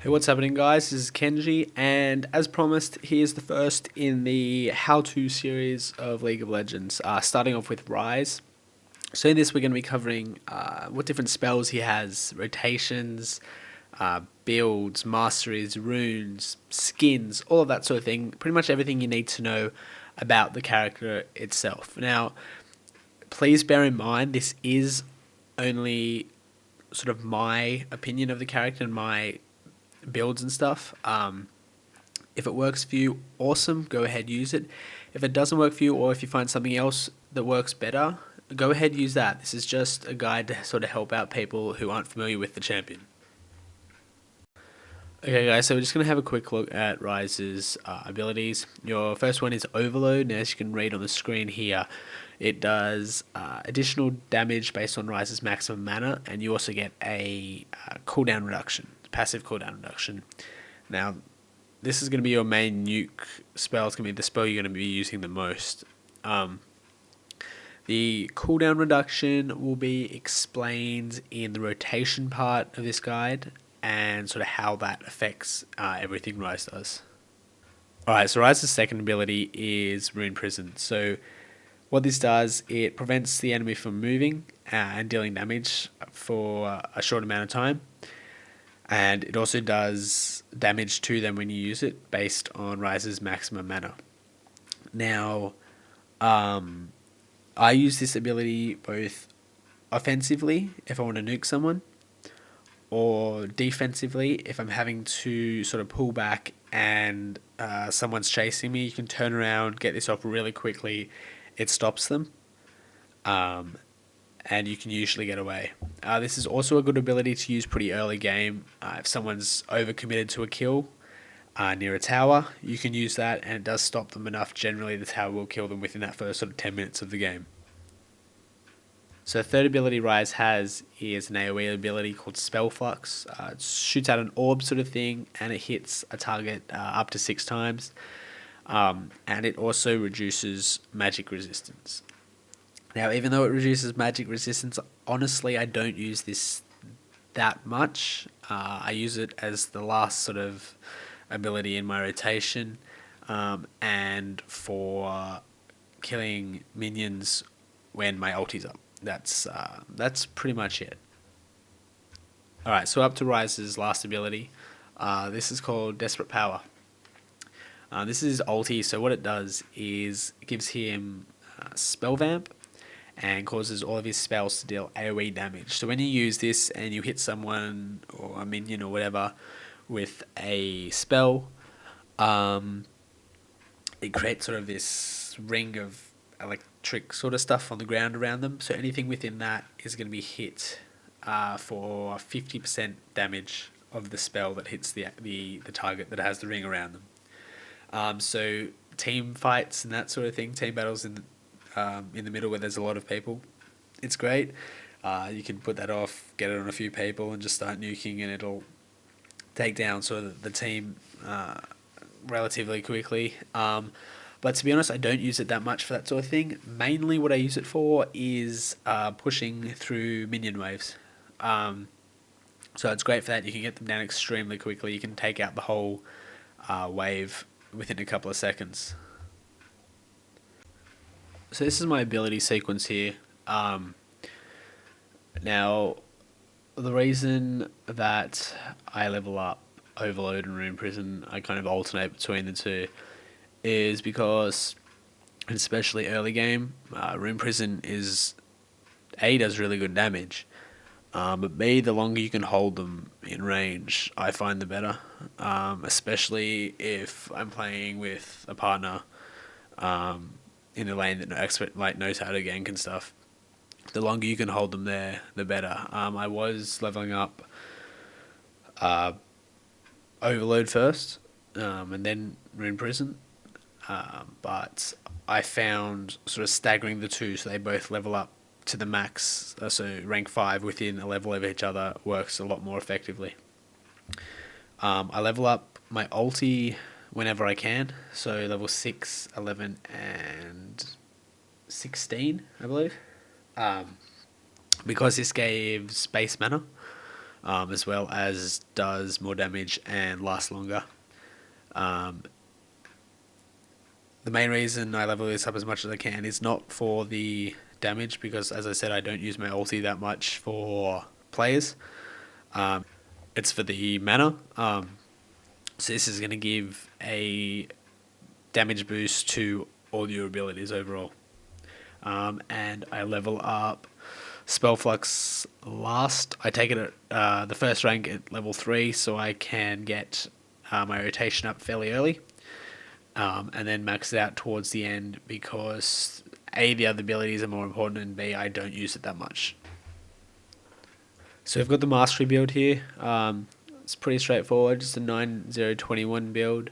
Hey, what's happening, guys? This is Kenji, and as promised, here's the first in the how-to series of League of Legends, starting off with Ryze. So in this, we're going to be covering what different spells he has, rotations, builds, masteries, runes, skins, all of that sort of thing. Pretty much everything you need to know about the character itself. Now, please bear in mind, this is only sort of my opinion of the character and my builds and stuff. If it works for you, awesome, go ahead, use it. If it doesn't work for you, or if you find something else that works better, go ahead, use that. This is just a guide to sort of help out people who aren't familiar with the champion. Okay, guys, so we're just going to have a quick look at Ryze's abilities. Your first one is Overload. Now, as you can read on the screen here, it does additional damage based on Ryze's maximum mana, and you also get a cooldown reduction, passive cooldown reduction. Now, this is going to be your main nuke spell. It's going to be the spell you're going to be using the most. The cooldown reduction will be explained in the rotation part of this guide and sort of how that affects everything Ryze does. Alright, so Ryze's second ability is Rune Prison. So what this does, it prevents the enemy from moving and dealing damage for a short amount of time. And it also does damage to them when you use it based on Ryze's maximum mana. Now, I use this ability both offensively if I want to nuke someone, or defensively if I'm having to sort of pull back and someone's chasing me. You can turn around, get this off really quickly. It stops them. And you can usually get away. This is also a good ability to use pretty early game. If someone's overcommitted to a kill near a tower, you can use that, and it does stop them enough. Generally, the tower will kill them within that first sort of 10 minutes of the game. So third ability Ryze has is an AoE ability called Spell Flux. It shoots out an orb sort of thing, and it hits a target up to 6 times. And it also reduces magic resistance. Now, even though it reduces magic resistance, honestly, I don't use this that much. I use it as the last sort of ability in my rotation, and for killing minions when my ulti's up. That's pretty much it. Alright, so up to Ryze's last ability. This is called Desperate Power. This is his ulti, so what it does is it gives him Spell Vamp and causes all of his spells to deal AoE damage. So when you use this and you hit someone or a minion or whatever with a spell, it creates sort of this ring of electric sort of stuff on the ground around them. So anything within that is going to be hit for 50% damage of the spell that hits the target that has the ring around them. So team fights and that sort of thing, team battles in the middle where there's a lot of people, it's great. You can put that off, get it on a few people, and just start nuking, and it'll take down sort of the team relatively quickly. But to be honest, I don't use it that much for that sort of thing. Mainly what I use it for is pushing through minion waves. So it's great for that. You can get them down extremely quickly. You can take out the whole wave within a couple of seconds. So this is my ability sequence here. Now, the reason that I level up Overload and Rune Prison, I kind of alternate between the two, is because, especially early game, Rune Prison is A, does really good damage, but B, the longer you can hold them in range, I find the better. Especially if I'm playing with a partner in a lane that knows how to gank and stuff. The longer you can hold them there, the better. I was leveling up Overload first, and then Rune Prison. But I found sort of staggering the two so they both level up to the max, so rank 5 within a level of each other works a lot more effectively. I level up my ulti whenever I can, so level 6, 11 and 16 I believe, because this gives base mana. as well as does more damage and lasts longer. Um, the main reason I level this up as much as I can is not for the damage, because as I said, I don't use my ulti that much for players. It's for the mana. So this is going to give a damage boost to all your abilities overall. And I level up Spellflux last. I take it at the first rank at level 3, so I can get my rotation up fairly early. And then max it out towards the end because A, the other abilities are more important, and B, I don't use it that much. So we've got the Mastery build here. It's pretty straightforward, just a 9-0-21 build.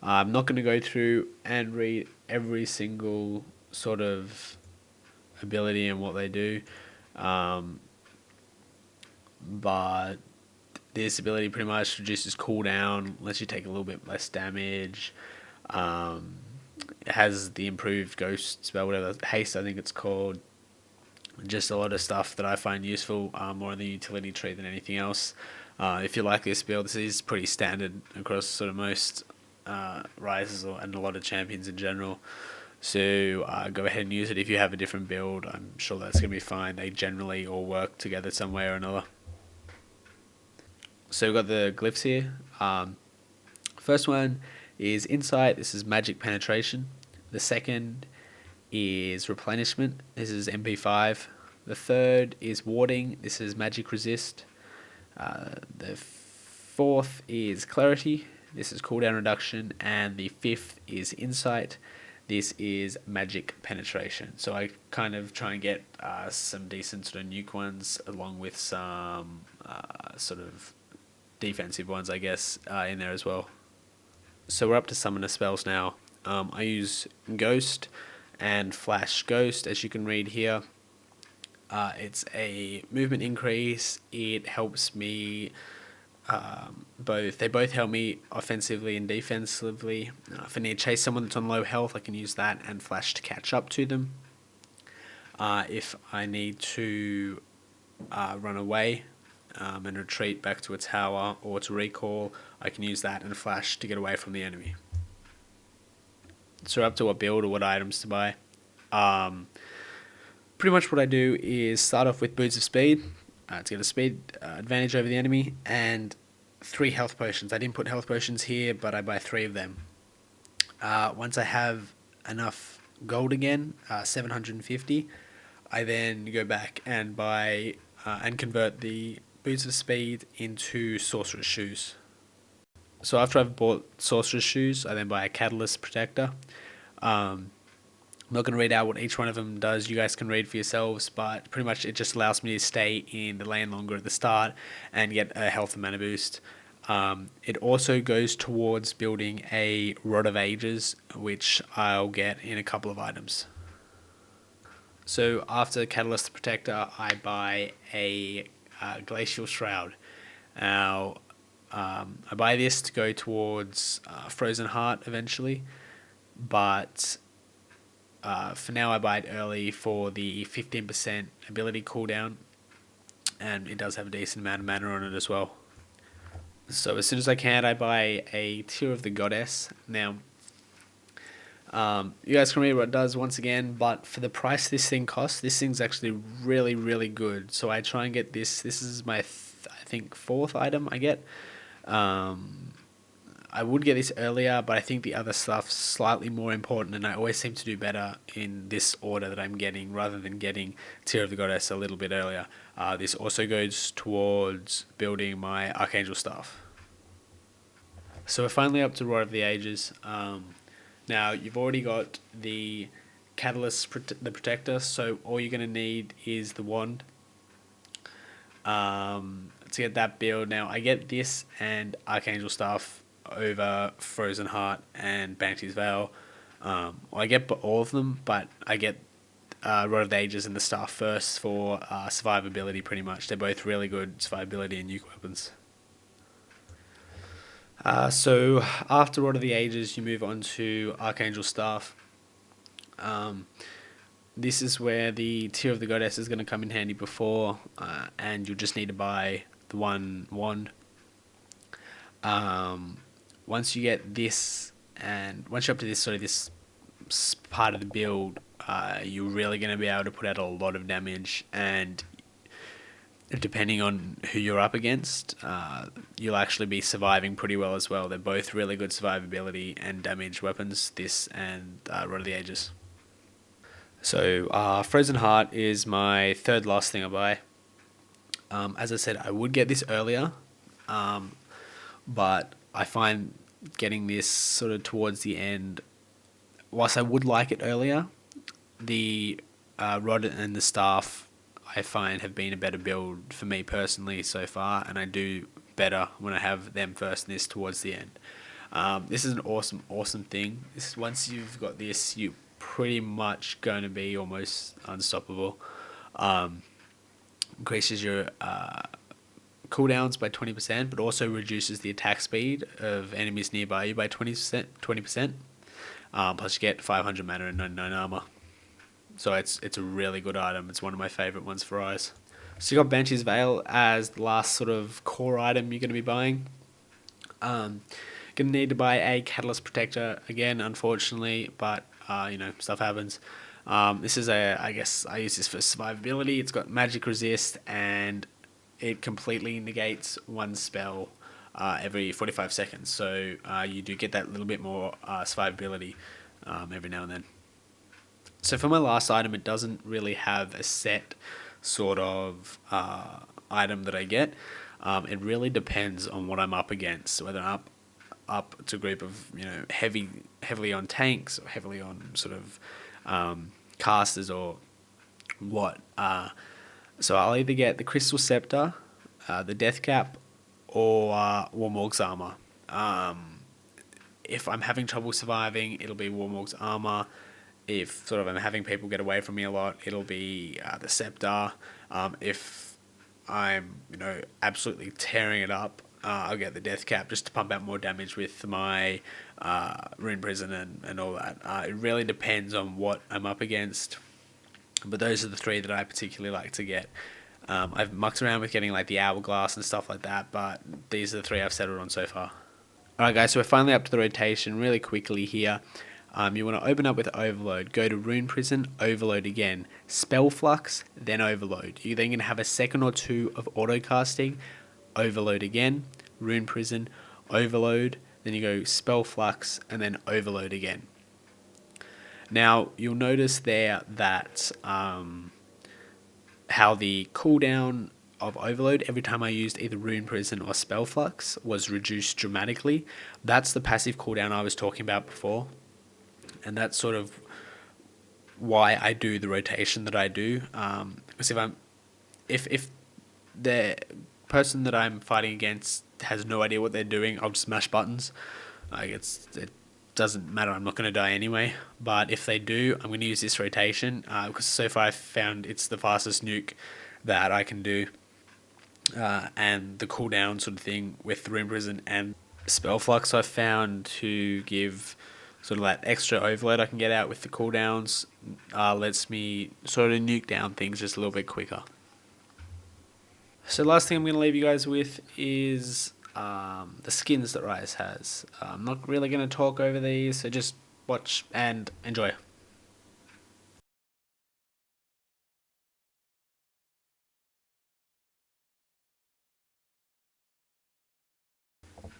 I'm not going to go through and read every single sort of ability and what they do. But this ability pretty much reduces cooldown, lets you take a little bit less damage. It has the improved ghost spell, whatever, haste I think it's called. Just a lot of stuff that I find useful, more in the utility tree than anything else. If you like this build, this is pretty standard across sort of most Ryzes and a lot of champions in general. So go ahead and use it. If you have a different build, I'm sure that's going to be fine. They generally all work together some way or another. So we've got the glyphs here. First one is Insight. This is Magic Penetration. The second is Replenishment. This is MP5. The third is Warding. This is Magic Resist. The fourth is Clarity. This is Cooldown Reduction. And the fifth is Insight. This is Magic Penetration. So I kind of try and get some decent sort of nuke ones along with some sort of defensive ones, I guess, in there as well. So we're up to Summoner spells now. I use Ghost and Flash Ghost, as you can read here. It's a movement increase. It helps me they both help me offensively and defensively. If I need to chase someone that's on low health, I can use that and Flash to catch up to them. If I need to run away and retreat back to a tower or to recall, I can use that and Flash to get away from the enemy. So up to what build or what items to buy. Pretty much what I do is start off with Boots of Speed to get a speed advantage over the enemy, and 3 health potions. I didn't put health potions here, but I buy 3 of them. Once I have enough gold again, 750, I then go back and buy and convert the Boots of Speed into Sorcerer's Shoes. So after I've bought Sorcerer's Shoes, I then buy a Catalyst Protector. I'm not going to read out what each one of them does. You guys can read for yourselves, but pretty much it just allows me to stay in the lane longer at the start and get a health and mana boost. It also goes towards building a Rod of Ages, which I'll get in a couple of items. So after Catalyst Protector, I buy a Glacial Shroud. Now, I buy this to go towards Frozen Heart eventually, but for now I buy it early for the 15% ability cooldown, and it does have a decent amount of mana on it as well. So as soon as I can, I buy a Tear of the Goddess. Now, you guys can read what it does once again, but for the price this thing costs, this thing's actually really, really good. So I try and get this. This is my, I think, 4th item I get. I would get this earlier, but I think the other stuff's slightly more important, and I always seem to do better in this order that I'm getting, rather than getting Tear of the Goddess a little bit earlier. This also goes towards building my Archangel Staff. So we're finally up to Rod of the Ages. Now, you've already got the Catalyst, the Protector, so all you're going to need is the Wand to get that build. Now, I get this and Archangel Staff over Frozen Heart and Banshee's Veil. I get all of them, but I get Rod of the Ages and the Staff first for survivability pretty much. They're both really good survivability and nuke weapons. So after Rod of the Ages, you move on to Archangel Staff. This is where the Tear of the Goddess is going to come in handy before, and you'll just need to buy the one wand. Once you get this, and once you're up to this sort of this part of the build, you're really going to be able to put out a lot of damage, and depending on who you're up against, you'll actually be surviving pretty well as well. They're both really good survivability and damage weapons, this and Rod of the Ages. So Frozen Heart is my third last thing I buy. As I said, I would get this earlier, but I find getting this sort of towards the end, whilst I would like it earlier, the rod and the staff I find have been a better build for me personally so far, and I do better when I have them first and this towards the end. This is an awesome thing. Once you've got this, you're pretty much going to be almost unstoppable. Increases your cooldowns by 20%, but also reduces the attack speed of enemies nearby you by 20%. Plus you get 500 mana and 99 armor. So it's a really good item. It's one of my favorite ones for Ryze. So you got Banshee's Veil as the last sort of core item you're going to be buying. Going to need to buy a Catalyst Protector again, unfortunately, but stuff happens. This is I guess I use this for survivability. It's got magic resist, and it completely negates one spell every 45 seconds. So you do get that little bit more survivability every now and then. So for my last item, it doesn't really have a set sort of item that I get. It really depends on what I'm up against, whether I'm up to a group of heavily on tanks or heavily on sort of casters or what. So I'll either get the Crystal Scepter, the Death Cap, or Warmorg's Armor. If I'm having trouble surviving, it'll be Warmorg's Armor. If sort of I'm having people get away from me a lot, it'll be the Scepter. If I'm absolutely tearing it up, I'll get the Death Cap just to pump out more damage with my Rune Prison and all that. It really depends on what I'm up against, but those are the three that I particularly like to get. I've mucked around with getting like the Hourglass and stuff like that, but these are the three I've settled on so far. Alright guys, so we're finally up to the rotation really quickly here. You want to open up with Overload, go to Rune Prison, Overload again, Spell Flux, then Overload. You're then going to have a second or two of auto casting, Overload again, Rune Prison, Overload, then you go Spell Flux, and then Overload again. Now, you'll notice there that how the cooldown of Overload every time I used either Rune Prison or Spell Flux was reduced dramatically. That's the passive cooldown I was talking about before. And that's sort of why I do the rotation that I do. Because if the person that I'm fighting against has no idea what they're doing, I'll just mash buttons. It doesn't matter. I'm not going to die anyway. But if they do, I'm going to use this rotation because so far I've found it's the fastest nuke that I can do, and the cooldown sort of thing with Rune Prison and Spell Flux I've found to give sort of that extra overload I can get out with the cooldowns lets me sort of nuke down things just a little bit quicker. So last thing I'm going to leave you guys with is the skins that Ryze has. I'm not really going to talk over these, so just watch and enjoy.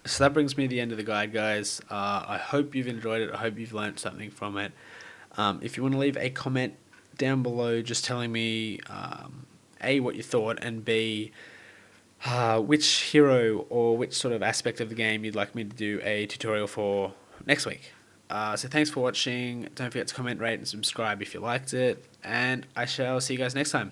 So that brings me to the end of the guide, guys. I hope you've enjoyed it. I hope you've learned something from it. If you want to leave a comment down below just telling me A, what you thought, and B, which hero or which sort of aspect of the game you'd like me to do a tutorial for next week. So thanks for watching. Don't forget to comment, rate, and subscribe if you liked it. And I shall see you guys next time.